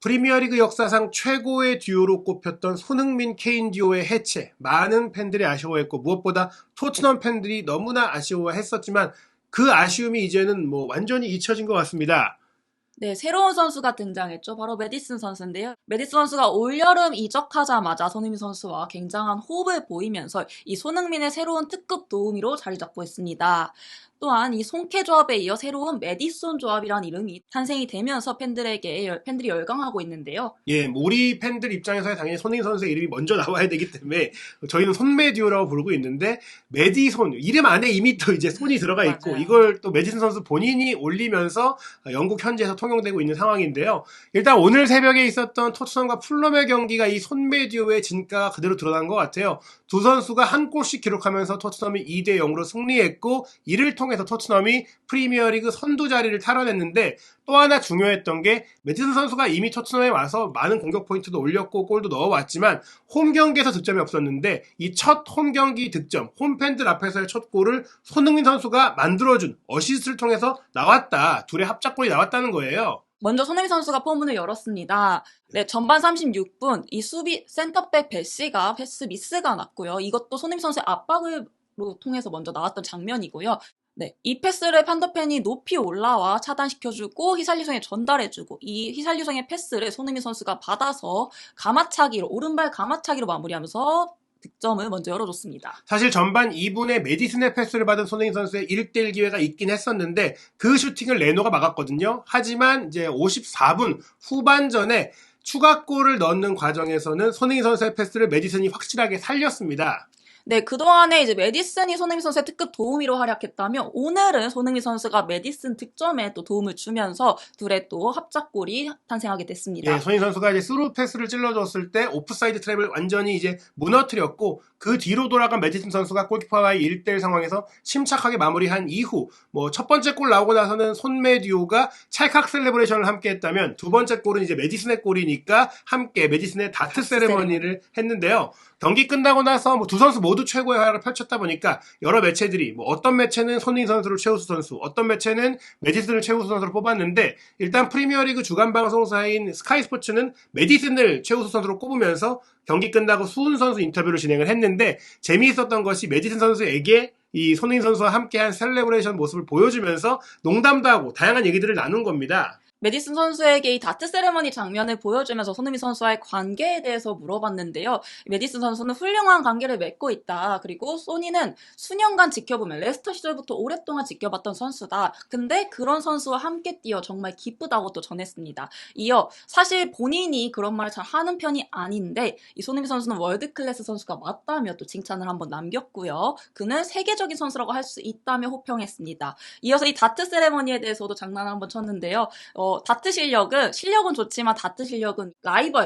프리미어리그 역사상 최고의 듀오로 꼽혔던 손흥민 케인 듀오의 해체, 많은 팬들이 아쉬워했고 무엇보다 토트넘 팬들이 너무나 아쉬워했었지만 그 아쉬움이 이제는 완전히 잊혀진 것 같습니다. 네, 새로운 선수가 등장했죠. 바로 메디슨 선수인데요. 메디슨 선수가 올여름 이적하자마자 손흥민 선수와 굉장한 호흡을 보이면서 이 손흥민의 새로운 특급 도우미로 자리 잡고 있습니다. 또한 이 송케 조합에 이어 새로운 메디슨 조합이라는 이름이 탄생이 되면서 팬들이 열광하고 있는데요. 예, 우리 팬들 입장에서는 당연히 손흥민 선수의 이름이 먼저 나와야 되기 때문에 저희는 손메 듀오라고 부르고 있는데 메디손, 이름 안에 이미 또 이제 손이 들어가 있고 맞아요. 이걸 또 메디슨 선수 본인이 올리면서 영국 현지에서 통용되고 있는 상황인데요. 일단 오늘 새벽에 있었던 토트넘과 풀럼의 경기가 이 손메 듀오의 진가가 그대로 드러난 것 같아요. 두 선수가 한 골씩 기록하면서 토트넘이 2대 0으로 승리했고 이를 통해서 토트넘이 프리미어리그 선두 자리를 탈환했는데 또 하나 중요했던 게 메디슨 선수가 이미 토트넘에 와서 많은 공격 포인트도 올렸고 골도 넣어왔지만 홈 경기에서 득점이 없었는데 이 첫 홈 경기 득점, 홈팬들 앞에서의 첫 골을 손흥민 선수가 만들어준 어시스트를 통해서 나왔다. 둘의 합작골이 나왔다는 거예요. 먼저 손흥민 선수가 포문을 열었습니다. 네, 전반 36분 이 수비 센터백 베시가 패스 미스가 났고요. 이것도 손흥민 선수의 압박으로 통해서 먼저 나왔던 장면이고요. 네, 이 패스를 판더팬이 높이 올라와 차단시켜주고 히살리송에 전달해주고 이 히살리송의 패스를 손흥민 선수가 받아서 가마차기로 오른발 가마차기로 마무리하면서 득점을 먼저 열어줬습니다. 사실 전반 2분에 메디슨의 패스를 받은 손흥민 선수의 1대1 기회가 있긴 했었는데 그 슈팅을 레노가 막았거든요. 하지만 이제 54분 후반전에 추가골을 넣는 과정에서는 손흥민 선수의 패스를 메디슨이 확실하게 살렸습니다. 네, 그동안에 이제 메디슨이 손흥민 선수의 특급 도우미로 활약했다면 오늘은 손흥민 선수가 메디슨 득점에 또 도움을 주면서 둘의 또 합작골이 탄생하게 됐습니다. 예, 손흥민 선수가 이제 스루 패스를 찔러줬을 때 오프사이드 트랩을 완전히 이제 무너뜨렸고 그 뒤로 돌아간 메디슨 선수가 골키퍼와의 1대1 상황에서 침착하게 마무리한 이후 첫 번째 골 나오고 나서는 손메 듀오가 찰칵 셀레브레이션을 함께 했다면 두 번째 골은 이제 메디슨의 골이니까 함께 메디슨의 다트 세레머니를 했는데요. 경기 끝나고 나서 두 선수 모두 최고의 활약을 펼쳤다 보니까 여러 매체들이 어떤 매체는 손흥민 선수를 최우수 선수, 어떤 매체는 메디슨을 최우수 선수로 뽑았는데 일단 프리미어리그 주간 방송사인 스카이 스포츠는 메디슨을 최우수 선수로 꼽으면서 경기 끝나고 수훈 선수 인터뷰를 진행을 했는데 재미있었던 것이 메디슨 선수에게 이 손흥민 선수와 함께한 셀레브레이션 모습을 보여주면서 농담도 하고 다양한 얘기들을 나눈 겁니다. 메디슨 선수에게 이 다트 세레머니 장면을 보여주면서 손흥민 선수와의 관계에 대해서 물어봤는데요. 메디슨 선수는 훌륭한 관계를 맺고 있다. 그리고 소니는 수년간 지켜보면 레스터 시절부터 오랫동안 지켜봤던 선수다. 근데 그런 선수와 함께 뛰어 정말 기쁘다고 또 전했습니다. 이어 사실 본인이 그런 말을 잘 하는 편이 아닌데 이 손흥민 선수는 월드 클래스 선수가 맞다며 또 칭찬을 한번 남겼고요. 그는 세계적인 선수라고 할 수 있다며 호평했습니다. 이어서 이 다트 세레머니에 대해서도 장난을 한번 쳤는데요. 다트 실력은 좋지만 다트 실력은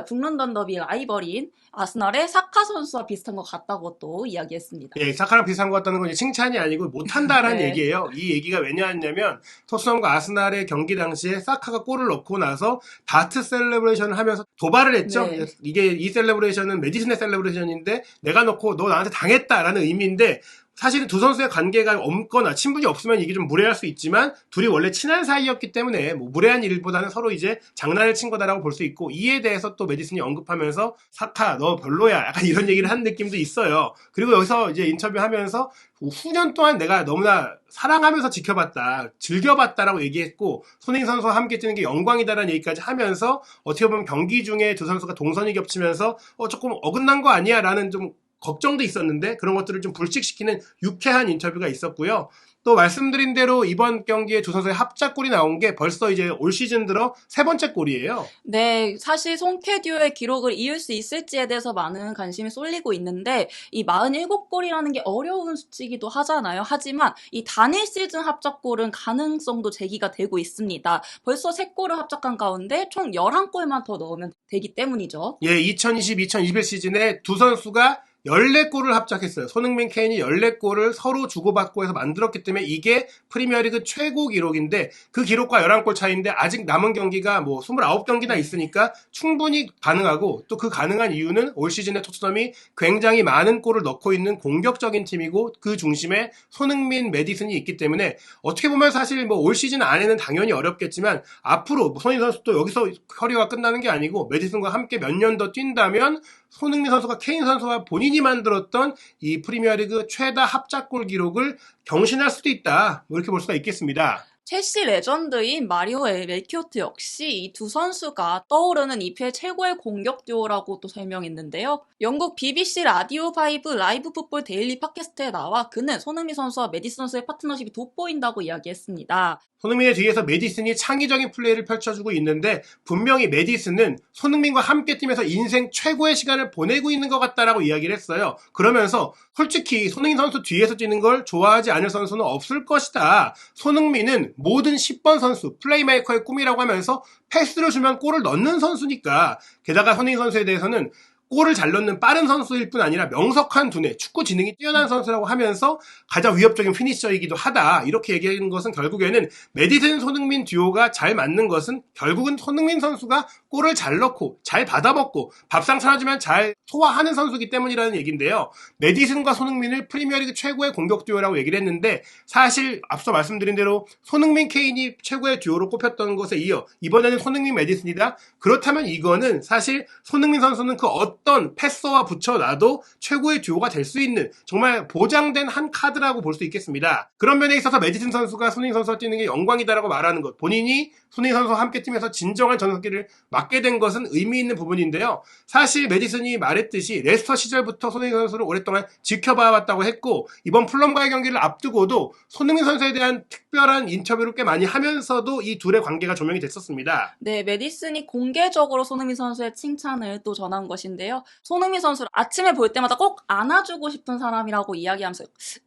북런던 더비 라이벌인 아스널의 사카 선수와 비슷한 것 같다고 또 이야기했습니다. 예, 사카랑 비슷한 것 같다는 건 칭찬이 아니고 못한다라는 네. 얘기예요. 이 얘기가 왜냐하냐면 토트넘과 아스날의 경기 당시에 사카가 골을 넣고 나서 다트 셀레브레이션을 하면서 도발을 했죠. 네. 이 셀레브레이션은 메디슨의 셀레브레이션인데 내가 넣고 너 나한테 당했다라는 의미인데 사실은 두 선수의 관계가 없거나 친분이 없으면 이게 좀 무례할 수 있지만 둘이 원래 친한 사이였기 때문에 무례한 일보다는 서로 이제 장난을 친 거다라고 볼 수 있고 이에 대해서 또 메디슨이 언급하면서 사카 너 별로야 약간 이런 얘기를 한 느낌도 있어요. 그리고 여기서 이제 인터뷰하면서 후년 동안 내가 너무나 사랑하면서 지켜봤다, 즐겨봤다라고 얘기했고 손흥민 선수와 함께 뛰는 게 영광이다라는 얘기까지 하면서 어떻게 보면 경기 중에 두 선수가 동선이 겹치면서 조금 어긋난 거 아니야 라는 좀 걱정도 있었는데 그런 것들을 좀 불식시키는 유쾌한 인터뷰가 있었고요. 또 말씀드린 대로 이번 경기에 두 선수의 합작골이 나온 게 벌써 이제 올 시즌 들어 세 번째 골이에요. 네, 사실 송케 듀오의 기록을 이을 수 있을지에 대해서 많은 관심이 쏠리고 있는데 이 47골이라는 게 어려운 수치이기도 하잖아요. 하지만 이 단일 시즌 합작골은 가능성도 제기가 되고 있습니다. 벌써 3골을 합작한 가운데 총 11골만 더 넣으면 되기 때문이죠. 예, 2020-2021 시즌에 두 선수가 14골을 합작했어요. 손흥민, 케인이 14골을 서로 주고받고 해서 만들었기 때문에 이게 프리미어리그 최고 기록인데 그 기록과 11골 차이인데 아직 남은 경기가 뭐 29경기나 있으니까 충분히 가능하고 또 그 가능한 이유는 올 시즌에 토트넘이 굉장히 많은 골을 넣고 있는 공격적인 팀이고 그 중심에 손흥민, 메디슨이 있기 때문에 어떻게 보면 사실 뭐 올 시즌 안에는 당연히 어렵겠지만 앞으로 손흥민 선수도 여기서 커리어가 끝나는 게 아니고 메디슨과 함께 몇 년 더 뛴다면 손흥민 선수가 케인 선수와 본인이 만들었던 이 프리미어리그 최다 합작골 기록을 경신할 수도 있다. 뭐 이렇게 볼 수가 있겠습니다. 첼시 레전드인 마리오 멜키오트 역시 이 두 선수가 떠오르는 EPL 최고의 공격 듀오라고 또 설명했는데요. 영국 BBC 라디오 5 라이브 풋볼 데일리 팟캐스트에 나와 그는 손흥민 선수와 메디슨 선수의 파트너십이 돋보인다고 이야기했습니다. 손흥민의 뒤에서 메디슨이 창의적인 플레이를 펼쳐주고 있는데 분명히 메디슨은 손흥민과 함께 뛰면서 인생 최고의 시간을 보내고 있는 것 같다라고 이야기를 했어요. 그러면서 솔직히 손흥민 선수 뒤에서 뛰는 걸 좋아하지 않을 선수는 없을 것이다. 손흥민은 모든 10번 선수, 플레이메이커의 꿈이라고 하면서 패스를 주면 골을 넣는 선수니까 게다가 손흥민 선수에 대해서는 골을 잘 넣는 빠른 선수일 뿐 아니라 명석한 두뇌, 축구 지능이 뛰어난 선수라고 하면서 가장 위협적인 피니셔이기도 하다. 이렇게 얘기하는 것은 결국에는 메디슨 손흥민 듀오가 잘 맞는 것은 결국은 손흥민 선수가 골을 잘 넣고 잘 받아먹고 밥상 차려주면 잘 소화하는 선수이기 때문이라는 얘기인데요. 메디슨과 손흥민을 프리미어리그 최고의 공격 듀오라고 얘기를 했는데 사실 앞서 말씀드린 대로 손흥민 케인이 최고의 듀오로 꼽혔던 것에 이어 이번에는 손흥민 메디슨이다. 그렇다면 이거는 사실 손흥민 선수는 그 어떤 패스와 붙여놔도 최고의 듀오가 될 수 있는 정말 보장된 한 카드라고 볼 수 있겠습니다. 그런 면에 있어서 메디슨 선수가 손흥민 선수와 뛰는 게 영광이다라고 말하는 것, 본인이 손흥민 선수와 함께 뛰면서 진정한 전성기를 맞게 된 것은 의미 있는 부분인데요. 사실 메디슨이 말했듯이 레스터 시절부터 손흥민 선수를 오랫동안 지켜봐왔다고 했고 이번 풀럼과의 경기를 앞두고도 손흥민 선수에 대한 특별한 인터뷰를 꽤 많이 하면서도 이 둘의 관계가 조명이 됐었습니다. 네, 메디슨이 공개적으로 손흥민 선수의 칭찬을 또 전한 것인데요. 손흥민 선수를 아침에 볼 때마다 꼭 안아주고 싶은 사람이라고 이야기하면서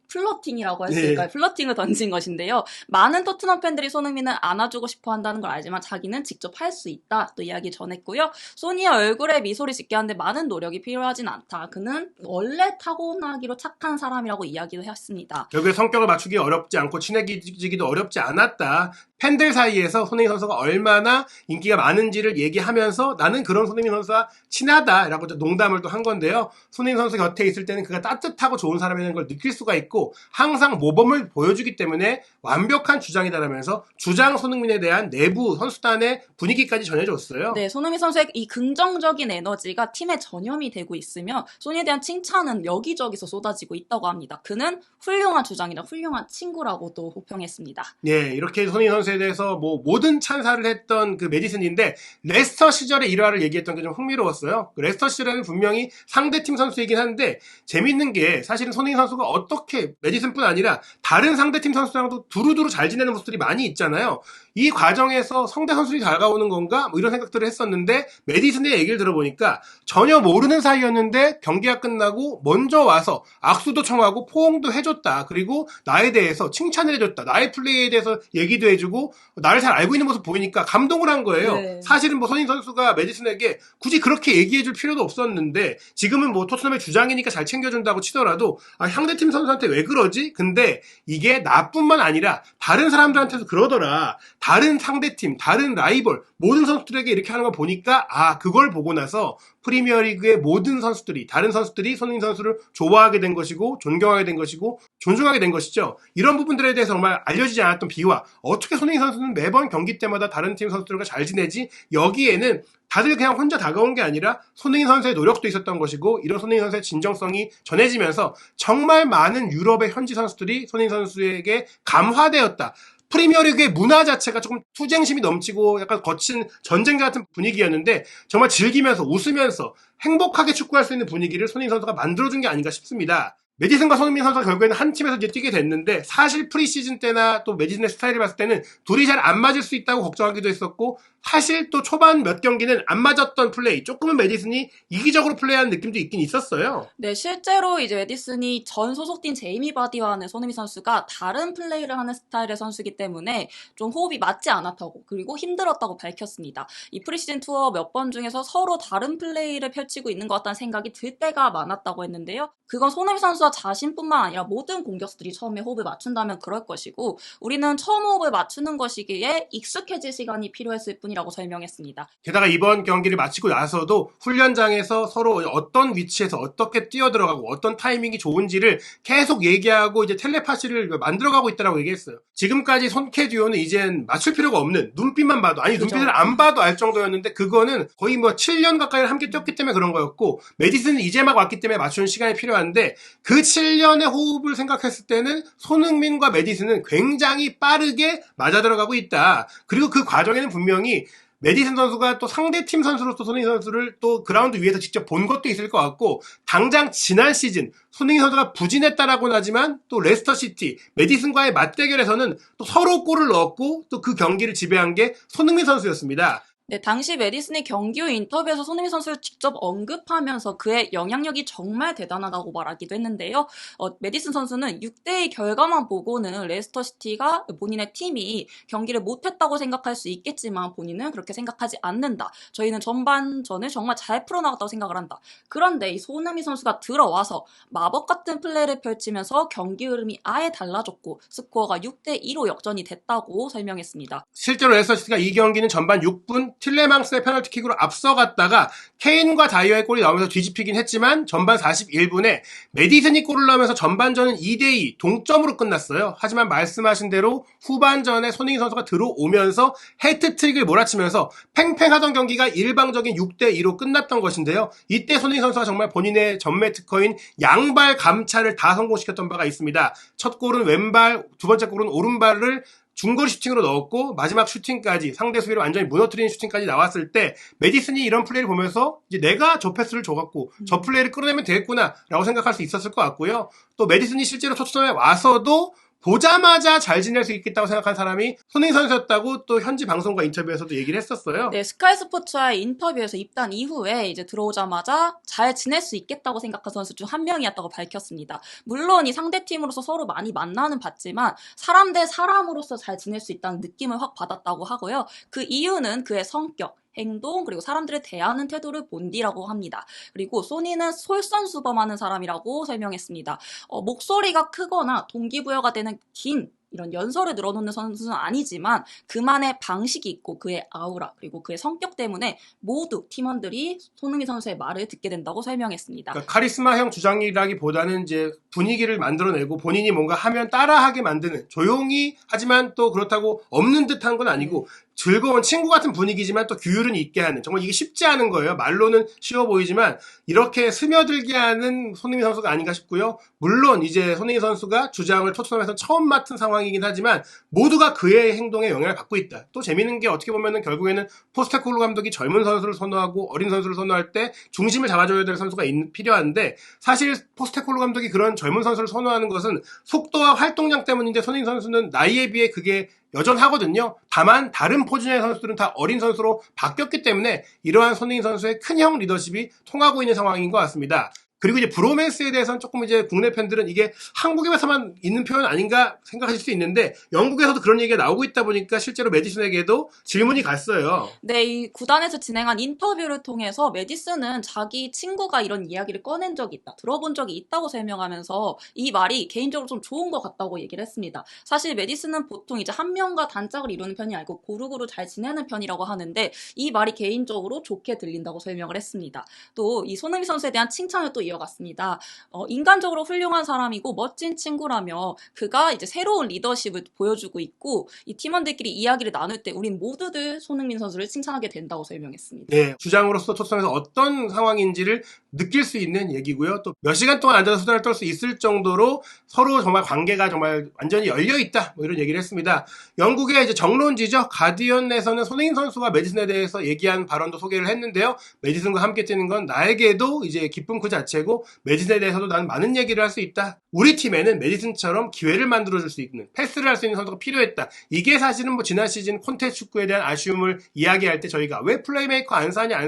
플러팅이라고 했을까요? 네. 플러팅을 던진 것인데요. 많은 토트넘 팬들이 손흥민을 안아주고 싶어 한다는 걸 알지만 자기는 직접 할 수 있다. 또 이야기 전했고요. 소니의 얼굴에 미소를 짓게 하는데 많은 노력이 필요하진 않다. 그는 원래 타고나기로 착한 사람이라고 이야기를 했습니다. 결국에 성격을 맞추기 어렵지 않고 친해지기도 어렵지 않았다. 팬들 사이에서 손흥민 선수가 얼마나 인기가 많은지를 얘기하면서 나는 그런 손흥민 선수와 친하다라고 농담을 또 한 건데요. 손흥민 선수 곁에 있을 때는 그가 따뜻하고 좋은 사람이라는 걸 느낄 수가 있고 항상 모범을 보여주기 때문에 완벽한 주장이다라면서 주장 손흥민에 대한 내부 선수단의 분위기까지 전해줬어요. 네, 손흥민 선수의 이 긍정적인 에너지가 팀에 전염이 되고 있으며 손에 대한 칭찬은 여기저기서 쏟아지고 있다고 합니다. 그는 훌륭한 주장이다, 훌륭한 친구라고도 호평했습니다. 네, 이렇게 손흥민 선수에 대해서 뭐 모든 찬사를 했던 그 메디슨인데 레스터 시절의 일화를 얘기했던 게 좀 흥미로웠어요. 그 레스터 시절에는 분명히 상대팀 선수이긴 한데 재밌는 게 사실은 손흥민 선수가 어떻게 메디슨뿐 아니라 다른 상대팀 선수랑도 두루두루 잘 지내는 모습들이 많이 있잖아요. 이 과정에서 성대 선수들이 다가오는 건가? 뭐 이런 생각들을 했었는데 메디슨의 얘기를 들어보니까 전혀 모르는 사이였는데 경기가 끝나고 먼저 와서 악수도 청하고 포옹도 해줬다. 그리고 나에 대해서 칭찬을 해줬다. 나의 플레이에 대해서 얘기도 해주고 나를 잘 알고 있는 모습 보이니까 감동을 한 거예요. 네. 사실은 뭐 손흥민 선수가 메디슨에게 굳이 그렇게 얘기해줄 필요도 없었는데 지금은 뭐 토트넘의 주장이니까 잘 챙겨준다고 치더라도 상대팀 선수한테 왜 그러지? 근데 이게 나뿐만 아니라 다른 사람들한테도 그러더라. 다른 상대팀, 다른 라이벌, 모든 선수들에게 이렇게 하는 걸 보니까 그걸 보고 나서 프리미어리그의 모든 선수들이, 다른 선수들이 손흥민 선수를 좋아하게 된 것이고 존경하게 된 것이고 존중하게 된 것이죠. 이런 부분들에 대해서 정말 알려지지 않았던 비화, 어떻게 손흥민 선수는 매번 경기 때마다 다른 팀 선수들과 잘 지내지? 여기에는 다들 그냥 혼자 다가온 게 아니라 손흥민 선수의 노력도 있었던 것이고 이런 손흥민 선수의 진정성이 전해지면서 정말 많은 유럽의 현지 선수들이 손흥민 선수에게 감화되었다. 프리미어리그의 문화 자체가 조금 투쟁심이 넘치고 약간 거친 전쟁자 같은 분위기였는데 정말 즐기면서 웃으면서 행복하게 축구할 수 있는 분위기를 손흥민 선수가 만들어준 게 아닌가 싶습니다. 메디슨과 손흥민 선수가 결국에는 한 팀에서 이제 뛰게 됐는데 사실 프리시즌 때나 또 메디슨의 스타일을 봤을 때는 둘이 잘 안 맞을 수 있다고 걱정하기도 했었고 사실 또 초반 몇 경기는 안 맞았던 플레이 조금은 메디슨이 이기적으로 플레이하는 느낌도 있긴 있었어요. 네, 실제로 이제 메디슨이 전 소속팀 제이미 바디와는 손흥민 선수가 다른 플레이를 하는 스타일의 선수이기 때문에 좀 호흡이 맞지 않았다고 그리고 힘들었다고 밝혔습니다. 이 프리시즌 투어 몇 번 중에서 서로 다른 플레이를 펼치고 있는 것 같다는 생각이 들 때가 많았다고 했는데요. 그건 손흥민 선수와 자신뿐만 아니라 모든 공격수들이 처음에 호흡을 맞춘다면 그럴 것이고 우리는 처음 호흡을 맞추는 것이기에 익숙해질 시간이 필요했을 뿐이라고 설명했습니다. 게다가 이번 경기를 마치고 나서도 훈련장에서 서로 어떤 위치에서 어떻게 뛰어들어가고 어떤 타이밍이 좋은지를 계속 얘기하고 이제 텔레파시를 만들어가고 있다라고 얘기했어요. 지금까지 손캐 듀오는 이젠 맞출 필요가 없는 눈빛만 봐도 아니 그죠. 눈빛을 안 봐도 알 정도였는데 그거는 거의 뭐 7년 가까이 함께 뛰었기 때문에 그런 거였고 메디슨은 이제 막 왔기 때문에 맞추는 시간이 필요한데 그 7년의 호흡을 생각했을 때는 손흥민과 메디슨은 굉장히 빠르게 맞아들어가고 있다. 그리고 그 과정에는 분명히 메디슨 선수가 또 상대팀 선수로서 손흥민 선수를 또 그라운드 위에서 직접 본 것도 있을 것 같고 당장 지난 시즌 손흥민 선수가 부진했다라고는 하지만 또 레스터시티, 메디슨과의 맞대결에서는 또 서로 골을 넣었고 또 그 경기를 지배한 게 손흥민 선수였습니다. 네, 당시 메디슨이 경기 후 인터뷰에서 손흥민 선수를 직접 언급하면서 그의 영향력이 정말 대단하다고 말하기도 했는데요. 메디슨 선수는 6대2 결과만 보고는 레스터시티가 본인의 팀이 경기를 못했다고 생각할 수 있겠지만 본인은 그렇게 생각하지 않는다. 저희는 전반전을 정말 잘 풀어나갔다고 생각을 한다. 그런데 이 손흥민 선수가 들어와서 마법 같은 플레이를 펼치면서 경기 흐름이 아예 달라졌고 스코어가 6대2로 역전이 됐다고 설명했습니다. 실제로 레스터시티가 이 경기는 전반 6분 틸레망스의 페널티킥으로 앞서갔다가 케인과 다이어의 골이 나오면서 뒤집히긴 했지만 전반 41분에 메디슨이 골을 넣으면서 전반전은 2대2 동점으로 끝났어요. 하지만 말씀하신 대로 후반전에 손흥민 선수가 들어오면서 해트트릭을 몰아치면서 팽팽하던 경기가 일방적인 6대2로 끝났던 것인데요. 이때 손흥민 선수가 정말 본인의 전매 특허인 양발 감차를 다 성공시켰던 바가 있습니다. 첫 골은 왼발, 두 번째 골은 오른발을 중거리 슈팅으로 넣었고 마지막 슈팅까지 상대 수비를 완전히 무너뜨리는 슈팅까지 나왔을 때 메디슨이 이런 플레이를 보면서 이제 내가 저 패스를 줘갖고 저 플레이를 끌어내면 되겠구나 라고 생각할 수 있었을 것 같고요. 또 메디슨이 실제로 토트넘에 와서도 보자마자 잘 지낼 수 있겠다고 생각한 사람이 손흥민 선수였다고 또 현지 방송과 인터뷰에서도 얘기를 했었어요. 네, 스카이 스포츠와의 인터뷰에서 입단 이후에 이제 들어오자마자 잘 지낼 수 있겠다고 생각한 선수 중 한 명이었다고 밝혔습니다. 물론 이 상대팀으로서 서로 많이 만나는 봤지만 사람 대 사람으로서 잘 지낼 수 있다는 느낌을 확 받았다고 하고요. 그 이유는 그의 성격, 행동 그리고 사람들을 대하는 태도를 본 뒤라고 합니다. 그리고 소니는 솔선수범하는 사람이라고 설명했습니다. 목소리가 크거나 동기부여가 되는 긴 이런 연설을 늘어놓는 선수는 아니지만 그만의 방식이 있고 그의 아우라 그리고 그의 성격 때문에 모두 팀원들이 손흥민 선수의 말을 듣게 된다고 설명했습니다. 그러니까 카리스마형 주장이라기보다는 이제 분위기를 만들어내고 본인이 뭔가 하면 따라하게 만드는 조용히 하지만 또 그렇다고 없는 듯한 건 아니고 즐거운 친구 같은 분위기지만 또 규율은 있게 하는 정말 이게 쉽지 않은 거예요. 말로는 쉬워 보이지만 이렇게 스며들게 하는 손흥민 선수가 아닌가 싶고요. 물론 이제 손흥민 선수가 주장을 토트넘에서 처음 맡은 상황이긴 하지만 모두가 그의 행동에 영향을 받고 있다. 또 재밌는 게 어떻게 보면은 결국에는 포스테코글루 감독이 젊은 선수를 선호하고 어린 선수를 선호할 때 중심을 잡아줘야 될 선수가 필요한데 사실 포스테코글루 감독이 그런 젊은 선수를 선호하는 것은 속도와 활동량 때문인데 손흥민 선수는 나이에 비해 그게 여전하거든요. 다만 다른 포지션의 선수들은 다 어린 선수로 바뀌었기 때문에 이러한 손흥민 선수의 큰형 리더십이 통하고 있는 상황인 것 같습니다. 그리고 이제 브로맨스에 대해서는 조금 이제 국내 팬들은 이게 한국에서만 있는 표현 아닌가 생각하실 수 있는데 영국에서도 그런 얘기가 나오고 있다 보니까 실제로 메디슨에게도 질문이 갔어요. 네, 이 구단에서 진행한 인터뷰를 통해서 메디슨은 자기 친구가 이런 이야기를 꺼낸 적이 있다, 들어본 적이 있다고 설명하면서 이 말이 개인적으로 좀 좋은 것 같다고 얘기를 했습니다. 사실 메디슨은 보통 이제 한 명과 단짝을 이루는 편이 아니고 고루고루 잘 지내는 편이라고 하는데 이 말이 개인적으로 좋게 들린다고 설명을 했습니다. 또 이 손흥민 선수에 대한 칭찬을 또 이어갔습니다. 인간적으로 훌륭한 사람이고 멋진 친구라며 그가 이제 새로운 리더십을 보여주고 있고 이 팀원들끼리 이야기를 나눌 때 우린 모두들 손흥민 선수를 칭찬하게 된다고 설명했습니다. 네, 주장으로서 토트넘에서 어떤 상황인지를 느낄 수 있는 얘기고요. 또 몇 시간 동안 앉아서 수다를 떨 수 있을 정도로 서로 정말 관계가 정말 완전히 열려 있다. 뭐 이런 얘기를 했습니다. 영국의 이제 정론지죠. 가디언에서는 손흥민 선수가 메디슨에 대해서 얘기한 발언도 소개를 했는데요. 메디슨과 함께 뛰는 건 나에게도 이제 기쁨 그 자체고 되고 메디슨에 대해서도 나는 많은 얘기를 할 수 있다. 우리 팀에는 메디슨처럼 기회를 만들어줄 수 있는 패스를 할 수 있는 선수가 필요했다. 이게 사실은 뭐 지난 시즌 콘테 축구에 대한 아쉬움을 이야기할 때 저희가 왜 플레이메이커 안 사냐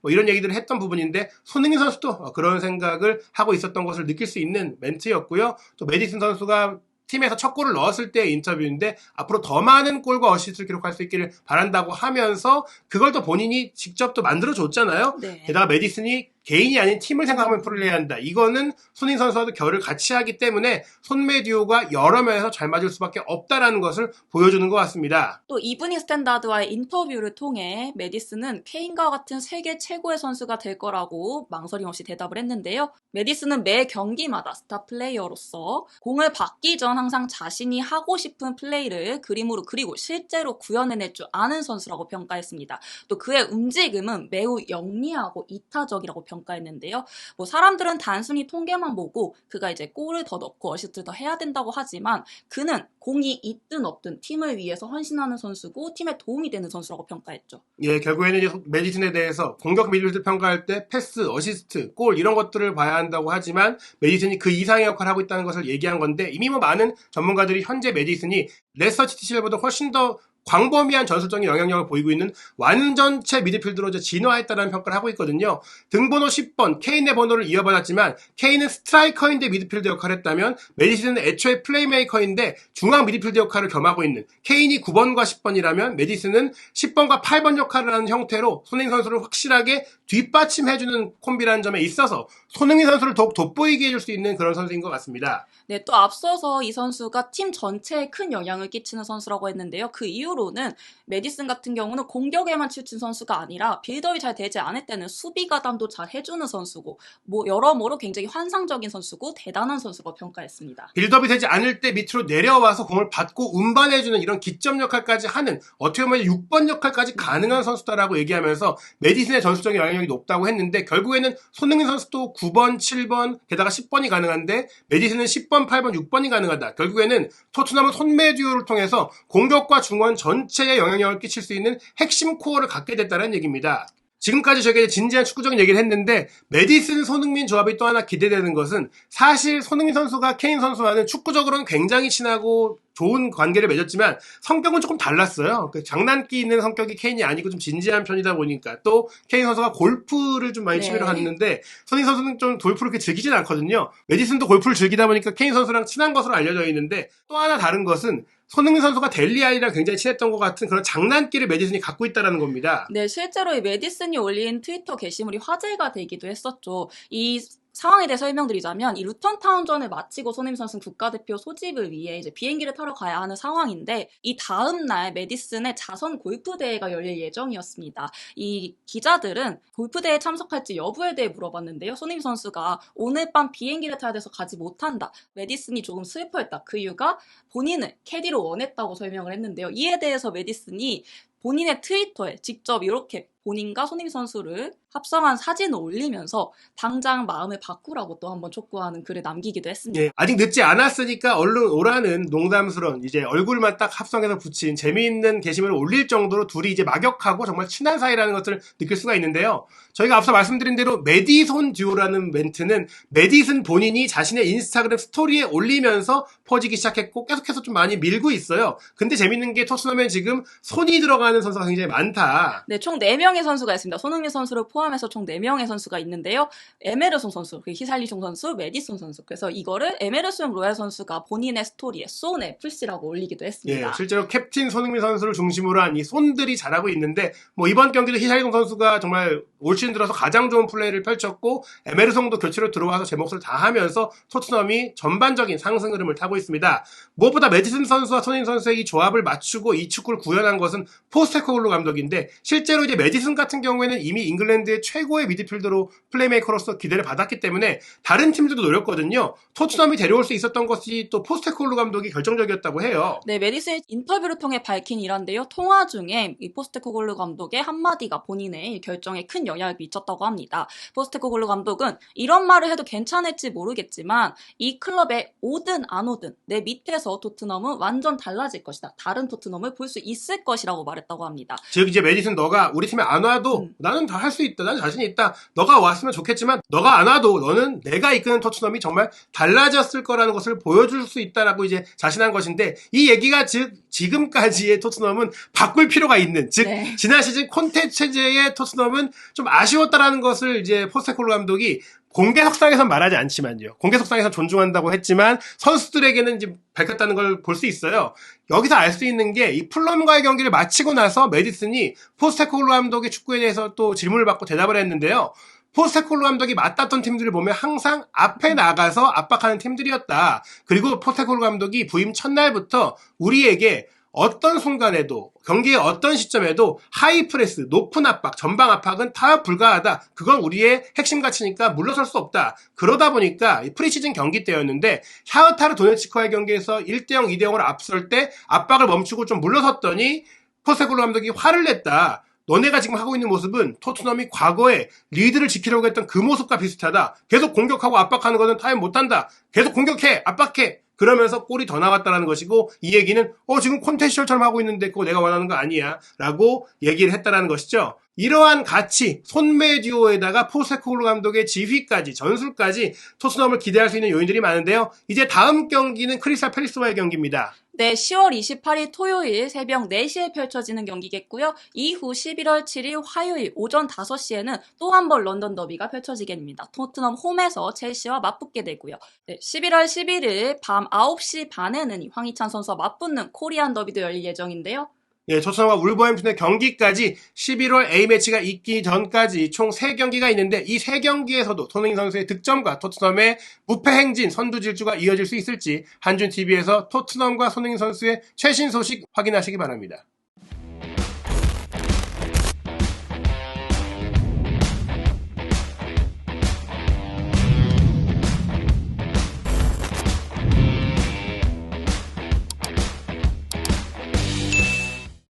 뭐 이런 얘기들을 했던 부분인데 손흥민 선수도 그런 생각을 하고 있었던 것을 느낄 수 있는 멘트였고요. 또 메디슨 선수가 팀에서 첫 골을 넣었을 때의 인터뷰인데 앞으로 더 많은 골과 어시스트를 기록할 수 있기를 바란다고 하면서 그걸 또 본인이 직접 또 만들어줬잖아요. 네. 게다가 메디슨이 개인이 아닌 팀을 생각하면 플레이해야 한다. 이거는 손흥민 선수와도 결을 같이 하기 때문에 손메 듀오가 여러 면에서 잘 맞을 수밖에 없다라는 것을 보여주는 것 같습니다. 또 이브닝 스탠다드와의 인터뷰를 통해 메디슨은 케인과 같은 세계 최고의 선수가 될 거라고 망설임 없이 대답을 했는데요. 메디슨은 매 경기마다 스타 플레이어로서 공을 받기 전 항상 자신이 하고 싶은 플레이를 그림으로 그리고 실제로 구현해낼 줄 아는 선수라고 평가했습니다. 또 그의 움직임은 매우 영리하고 이타적이라고 평가했는데요. 뭐 사람들은 단순히 통계만 보고 그가 이제 골을 더 넣고 어시스트를 더 해야 된다고 하지만 그는 공이 있든 없든 팀을 위해서 헌신하는 선수고 팀에 도움이 되는 선수라고 평가했죠. 예, 결국에는 이제 메디슨에 대해서 공격 미드필드 평가할 때 패스, 어시스트, 골 이런 것들을 봐야 한다고 하지만 메디슨이 그 이상의 역할을 하고 있다는 것을 얘기한 건데 이미 뭐 많은 전문가들이 현재 메디슨이 레스터 시티 시절보다 훨씬 더 광범위한 전술적인 영향력을 보이고 있는 완전체 미드필드로 이제 진화했다는 평가를 하고 있거든요. 등번호 10번 케인의 번호를 이어받았지만 케인은 스트라이커인데 미드필드 역할을 했다면 메디슨은 애초에 플레이메이커인데 중앙 미드필드 역할을 겸하고 있는 케인이 9번과 10번이라면 메디슨은 10번과 8번 역할을 하는 형태로 손흥민 선수를 확실하게 뒷받침해주는 콤비라는 점에 있어서 손흥민 선수를 더욱 돋보이게 해줄 수 있는 그런 선수인 것 같습니다. 네, 또 앞서서 이 선수가 팀 전체에 큰 영향을 끼치는 선수라고 했는데요. 그 이후로는 메디슨 같은 경우는 공격에만 치우친 선수가 아니라 빌드업이 잘 되지 않을 때는 수비 가담도 잘 해주는 선수고 뭐 여러모로 굉장히 환상적인 선수고 대단한 선수로 평가했습니다. 빌드업이 되지 않을 때 밑으로 내려와서 공을 받고 운반해주는 이런 기점 역할까지 하는 어떻게 보면 6번 역할까지 가능한 선수다라고 얘기하면서 메디슨의 전술적인 영향력이 높다고 했는데 결국에는 손흥민 선수도 9번, 7번, 게다가 10번이 가능한데 메디슨은 10번, 8번, 6번이 가능하다. 결국에는 토트넘은 손메 듀오를 통해서 공격과 중원 전체에 영향력을 끼칠 수 있는 핵심 코어를 갖게 됐다는 얘기입니다. 지금까지 저에게 진지한 축구적인 얘기를 했는데 메디슨 손흥민 조합이 또 하나 기대되는 것은 사실 손흥민 선수가 케인 선수와는 축구적으로는 굉장히 친하고 좋은 관계를 맺었지만 성격은 조금 달랐어요. 장난기 있는 성격이 케인이 아니고 좀 진지한 편이다 보니까 또 케인 선수가 골프를 좀 많이 취미로 하는데 손흥민 선수는 좀 골프를 그렇게 즐기진 않거든요. 메디슨도 골프를 즐기다 보니까 케인 선수랑 친한 것으로 알려져 있는데 또 하나 다른 것은 손흥민 선수가 델리 알리랑 굉장히 친했던 것 같은 그런 장난기를 메디슨이 갖고 있다는 겁니다. 네, 실제로 이 메디슨이 올린 트위터 게시물이 화제가 되기도 했었죠. 이 상황에 대해 설명드리자면 이 루턴 타운전을 마치고 손흥민 선수는 국가대표 소집을 위해 이제 비행기를 타러 가야 하는 상황인데 이 다음 날 메디슨의 자선 골프 대회가 열릴 예정이었습니다. 이 기자들은 골프 대회에 참석할지 여부에 대해 물어봤는데요. 손흥민 선수가 오늘 밤 비행기를 타야 돼서 가지 못한다. 메디슨이 조금 슬퍼했다. 그 이유가 본인을 캐디로 원했다고 설명을 했는데요. 이에 대해서 메디슨이 본인의 트위터에 직접 이렇게 본인과 손흥민 선수를 합성한 사진을 올리면서 당장 마음을 바꾸라고 또 한번 촉구하는 글을 남기기도 했습니다. 예, 아직 늦지 않았으니까 얼른 오라는 농담스러운 이제 얼굴만 딱 합성해서 붙인 재미있는 게시물을 올릴 정도로 둘이 이제 막역하고 정말 친한 사이라는 것을 느낄 수가 있는데요. 저희가 앞서 말씀드린 대로 메디손 듀오라는 멘트는 메디슨 본인이 자신의 인스타그램 스토리에 올리면서 퍼지기 시작했고 계속해서 좀 많이 밀고 있어요. 근데 재밌는 게 토트넘에 지금 손이 들어가는 선수가 굉장히 많다. 네, 총 4명의 선수가 있습니다. 손흥민 선수를 포함해서 총 4명의 선수가 있는데요. 에메르송 선수, 히살리송 선수, 메디슨 선수. 그래서 이거를 에메르송 로얄 선수가 본인의 스토리에 손 FC라고 올리기도 했습니다. 예, 실제로 캡틴 손흥민 선수를 중심으로 한 이 손들이 잘하고 있는데 뭐 이번 경기도 히살리송 선수가 정말 올 시즌 들어서 가장 좋은 플레이를 펼쳤고 에메르송도 교체로 들어와서 제 몫을 다하면서 토트넘이 전반적인 상승 흐름을 타고 있습니다. 무엇보다 메디슨 선수와 손흥민 선수의 이 조합을 맞추고 이 축구를 구현한 것은 포스테코글루 감독인데 실제로 이제 메디슨 같은 경우에는 이미 잉글랜드의 최고의 미드필더로 플레이메이커로서 기대를 받았기 때문에 다른 팀들도 노렸거든요. 토트넘이 데려올 수 있었던 것이 또 포스테코글루 감독이 결정적이었다고 해요. 네, 메디슨이 인터뷰를 통해 밝힌 일인데요. 통화 중에 이 포스테코글루 감독의 한마디가 본인의 결정에 큰 영향을 미쳤다고 합니다. 포스테코글루 감독은 이런 말을 해도 괜찮을지 모르겠지만 이 클럽에 오든 안 오든 내 밑에서 토트넘은 완전 달라질 것이다. 다른 토트넘을 볼 수 있을 것이라고 말했다고 합니다. 즉 이제 메디슨 너가 우리 팀에 안 와도 나는 다 할 수 있다. 있다. 난 자신 있다. 너가 왔으면 좋겠지만 너가 안 와도 너는 내가 이끄는 토트넘이 정말 달라졌을 거라는 것을 보여줄 수 있다라고 이제 자신한 것인데 이 얘기가 즉 지금까지의 토트넘은 바꿀 필요가 있는 즉 네. 지난 시즌 콘테 체제의 토트넘은 좀 아쉬웠다라는 것을 이제 포스테코글루 감독이 공개 석상에선 말하지 않지만요. 공개 석상에서 존중한다고 했지만 선수들에게는 이제 밝혔다는 걸 볼 수 있어요. 여기서 알 수 있는 게 이 풀럼과의 경기를 마치고 나서 메디슨이 포스테코글루 감독의 축구에 대해서 또 질문을 받고 대답을 했는데요. 포스테코글루 감독이 맡았던 팀들을 보면 항상 앞에 나가서 압박하는 팀들이었다. 그리고 포스테코글루 감독이 부임 첫날부터 우리에게 어떤 순간에도 경기의 어떤 시점에도 하이 프레스, 높은 압박, 전방 압박은 다 불가하다. 그건 우리의 핵심 가치니까 물러설 수 없다. 그러다 보니까 프리시즌 경기 때였는데 샤흐타르 도네츠크와의 경기에서 1대0, 2대0으로 앞설 때 압박을 멈추고 좀 물러섰더니 포스테코글루 감독이 화를 냈다. 너네가 지금 하고 있는 모습은 토트넘이 과거에 리드를 지키려고 했던 그 모습과 비슷하다. 계속 공격하고 압박하는 것은 타협 못한다. 계속 공격해, 압박해. 그러면서 골이 더 나왔다라는 것이고 이 얘기는 지금 콘테 시절처럼 하고 있는데 그거 내가 원하는 거 아니야 라고 얘기를 했다라는 것이죠. 이러한 가치, 손매 듀오에다가 포스테코글루 감독의 지휘까지, 전술까지 토트넘을 기대할 수 있는 요인들이 많은데요. 이제 다음 경기는 크리스탈 팰리스와의 경기입니다. 네, 10월 28일 토요일 새벽 4시에 펼쳐지는 경기겠고요. 이후 11월 7일 화요일 오전 5시에는 또 한 번 런던 더비가 펼쳐지게 됩니다. 토트넘 홈에서 첼시와 맞붙게 되고요. 네, 11월 11일 밤 9시 반에는 황희찬 선수와 맞붙는 코리안 더비도 열릴 예정인데요. 예, 토트넘과 울버햄튼의 경기까지 11월 A매치가 있기 전까지 총 3경기가 있는데 이 3경기에서도 손흥민 선수의 득점과 토트넘의 무패 행진, 선두 질주가 이어질 수 있을지 한준TV에서 토트넘과 손흥민 선수의 최신 소식 확인하시기 바랍니다.